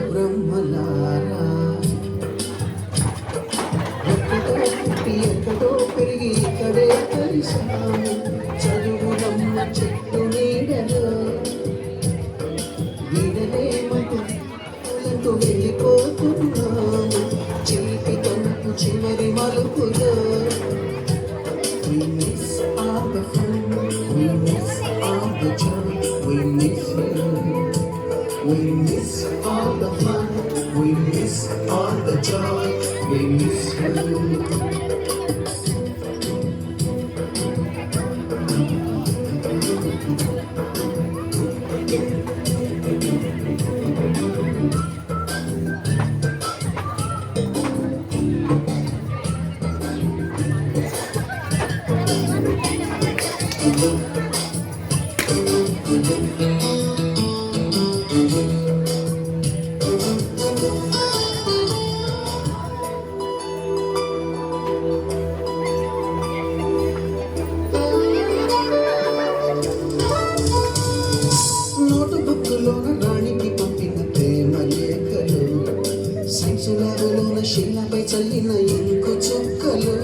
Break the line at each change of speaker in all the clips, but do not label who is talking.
బ్రహ్మలారా ఎక్కడో పెరిగి ఇక్కడే కలిసాము చదువులమ్మ చెట్టు నీడలో నీడలేమంటూ వెళ్ళిపోతున్నాము చిలిపి తనకు చివరి మలుపులో We miss all the fun, we miss all the joy, we miss you. We miss all the fun, we miss all the joy, we miss you. రాణికి పంపిన ప్రేమ లేఖలు సంచులాలోన శిలపై చల్లిన ఇంకు చుక్కలు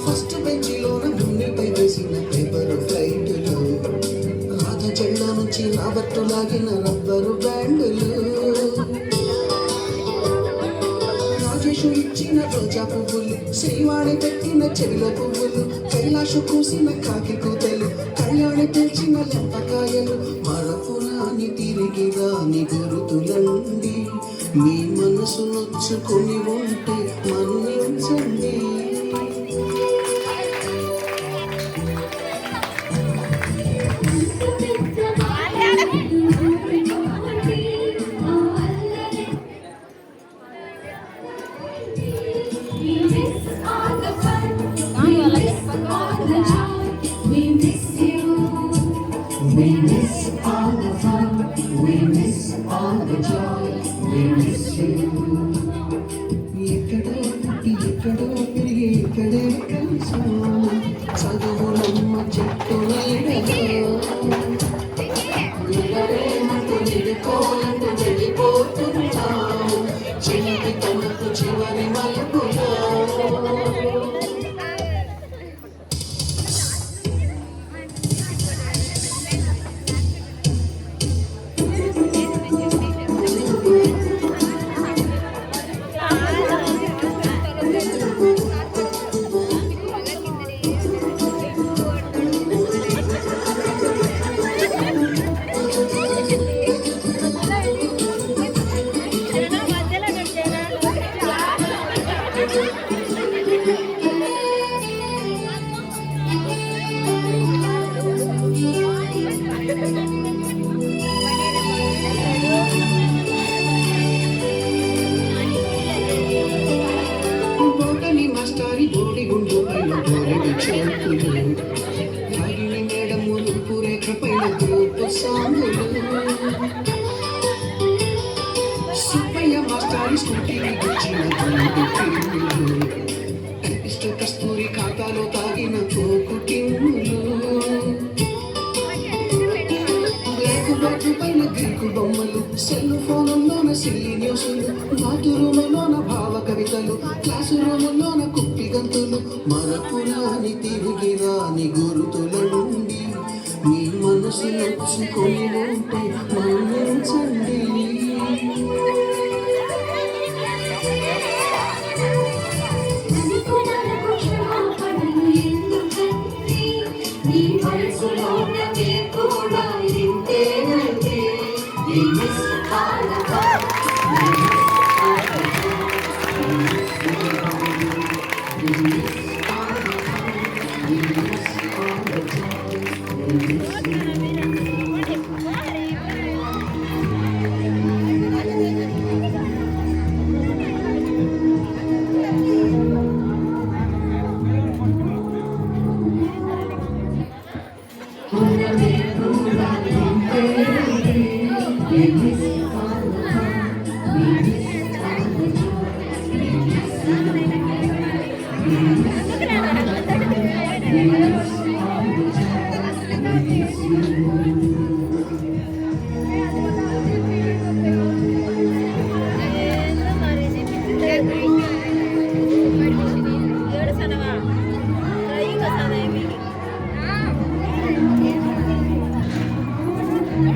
ఫస్ట్ బెంచిలోన భూమిపై వేసిన పేపరు ఫ్లైటులు రాధ చెళ్ళ నుంచి రాబట్టు లాగిన రబ్బరు బ్యాండులు రాజేషు ఇచ్చిన రోజా పువ్వులు శ్రీవాణి పెట్టిన చెవిల పువ్వులు కైలాషు కూసిన కాకి కూతలు కళ్యాణి తెచ్చిన లెంపకాయలు మరపురాని తిరిగి రాని గురుతులండి మీ మనసు నొచ్చుకొని ఉంటే మన్నించండి We miss all the fun, we miss all the joy, we miss you. ఎక్కడో పుట్టి ఎక్కడో పెరిగి ఇక్కడే కలిసాము చదువులమ్మ చెట్టు నీడలో వెళ్ళిపోవాలంటూ వెళ్ళిపోతున్నాము చిలిపి తనకు చివరి మలుపులో బోటలి మాస్టారి బోడి గుండు పైన బోరెడు చేతులు హరిణి మేడము రూపురేఖ పైన గ్రూపు సాంగులు సుబ్బయ్య మాస్టారి స్కూటీని గుచ్చిన గుండు కిన్నులు కనిపిస్తూ కస్తూరి ఖాతాలో తాగిన కోకు కిన్నులు బ్లాక్ పైన గ్రీకు బొమ్మలు సెల్ ఫోన్లోన సిల్లి న్యూసులు బాత్రూములోన భావ కవితలు క్లాసు రూములోన కుప్పి గంతులు మరపురాని తిరిగి రాని గురుతులండి మీ మనసు నొచ్చుకొని ఉంటే మన్నించండి We miss all the fun.